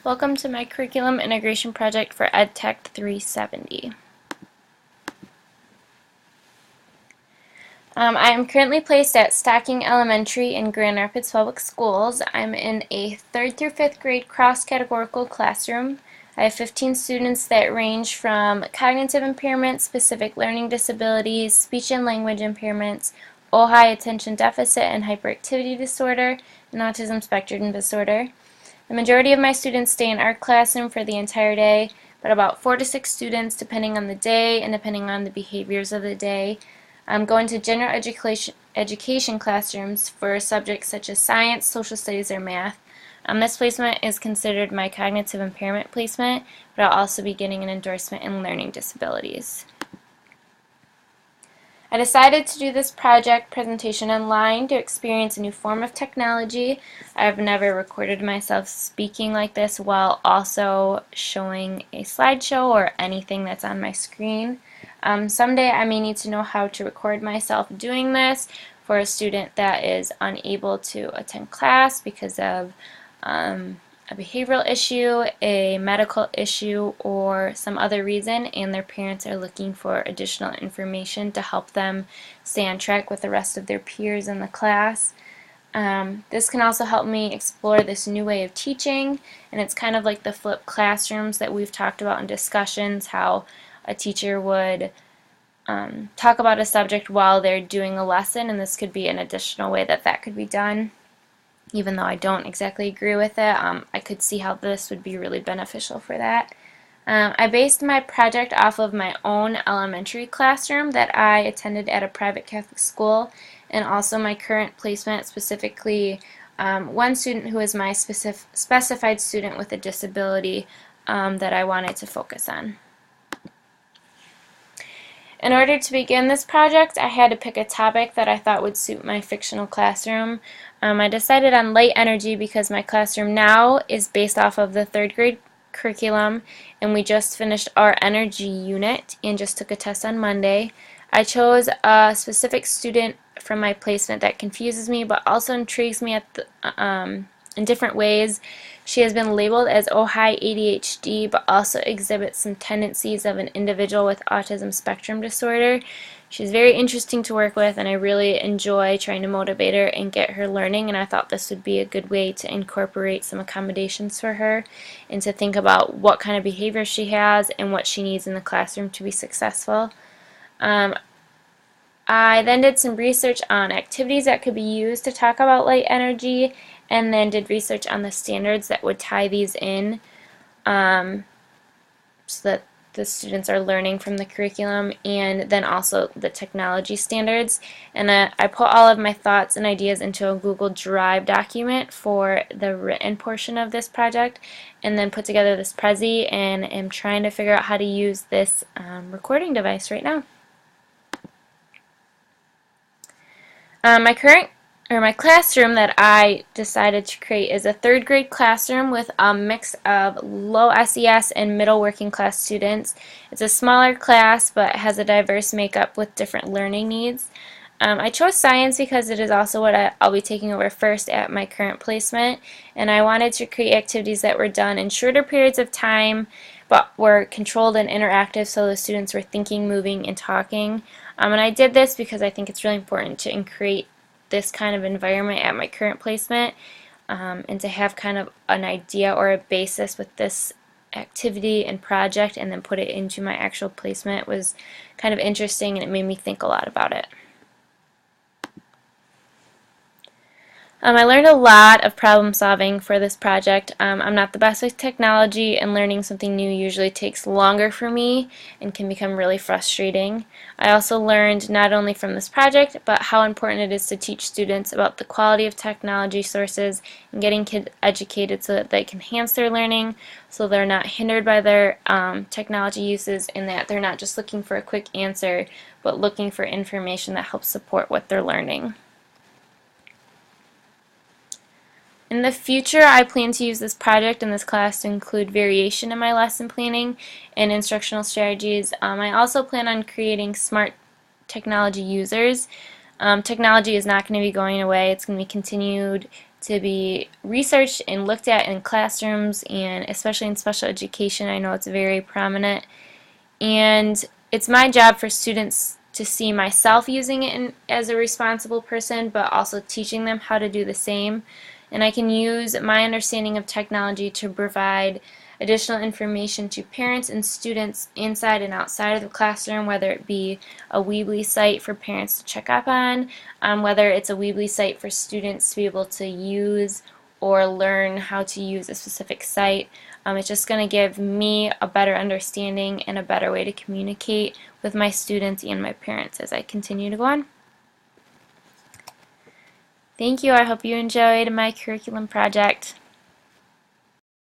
Welcome to my curriculum integration project for EdTech 370. I am currently placed at Stocking Elementary in Grand Rapids Public Schools. I'm in a 3rd through 5th grade cross-categorical classroom. I have 15 students that range from cognitive impairments, specific learning disabilities, speech and language impairments, OHI attention deficit and hyperactivity disorder, and autism spectrum disorder. The majority of my students stay in our classroom for the entire day, but about 4 to 6 students, depending on the day and depending on the behaviors of the day, go into general education classrooms for subjects such as science, social studies, or math. This placement is considered my cognitive impairment placement, but I'll also be getting an endorsement in learning disabilities. I decided to do this project presentation online to experience a new form of technology. I've never recorded myself speaking like this while also showing a slideshow or anything that's on my screen. Someday I may need to know how to record myself doing this for a student that is unable to attend class because of a behavioral issue, a medical issue, or some other reason, and their parents are looking for additional information to help them stay on track with the rest of their peers in the class. This can also help me explore this new way of teaching, and it's kind of like the flipped classrooms that we've talked about in discussions, how a teacher would talk about a subject while they're doing a lesson, and this could be an additional way that that could be done. Even though I don't exactly agree with it, I could see how this would be really beneficial for that. I based my project off of my own elementary classroom that I attended at a private Catholic school, and also my current placement, specifically one student who is my specified student with a disability that I wanted to focus on. In order to begin this project, I had to pick a topic that I thought would suit my fictional classroom. I decided on light energy because my classroom now is based off of the 3rd grade curriculum, and we just finished our energy unit and just took a test on Monday. I chose a specific student from my placement that confuses me but also intrigues me in different ways. She has been labeled as OHI ADHD, but also exhibits some tendencies of an individual with autism spectrum disorder. She's very interesting to work with, and I really enjoy trying to motivate her and get her learning, and I thought this would be a good way to incorporate some accommodations for her and to think about what kind of behavior she has and what she needs in the classroom to be successful. I then did some research on activities that could be used to talk about light energy, and then did research on the standards that would tie these in so that the students are learning from the curriculum, and then also the technology standards. And I put all of my thoughts and ideas into a Google Drive document for the written portion of this project, and then put together this Prezi, and am trying to figure out how to use this recording device right now. My classroom that I decided to create is a 3rd grade classroom with a mix of low SES and middle working class students. It's a smaller class but has a diverse makeup with different learning needs. I chose science because it is also what I'll be taking over first at my current placement, and I wanted to create activities that were done in shorter periods of time but were controlled and interactive, so the students were thinking, moving, and talking. And I did this because I think it's really important to create this kind of environment at my current placement, and to have kind of an idea or a basis with this activity and project and then put it into my actual placement was kind of interesting, and it made me think a lot about it. I learned a lot of problem solving for this project. I'm not the best with technology, and learning something new usually takes longer for me and can become really frustrating. I also learned not only from this project but how important it is to teach students about the quality of technology sources and getting kids educated so that they can enhance their learning, so they're not hindered by their technology uses, and that they're not just looking for a quick answer but looking for information that helps support what they're learning. In the future, I plan to use this project in this class to include variation in my lesson planning and instructional strategies. I also plan on creating smart technology users. Technology is not going to be going away. It's going to be continued to be researched and looked at in classrooms, and especially in special education. I know it's very prominent. And it's my job for students to see myself using it as a responsible person, but also teaching them how to do the same. And I can use my understanding of technology to provide additional information to parents and students inside and outside of the classroom, whether it be a Weebly site for parents to check up on, whether it's a Weebly site for students to be able to use or learn how to use a specific site. It's just going to give me a better understanding and a better way to communicate with my students and my parents as I continue to go on. Thank you. I hope you enjoyed my curriculum project.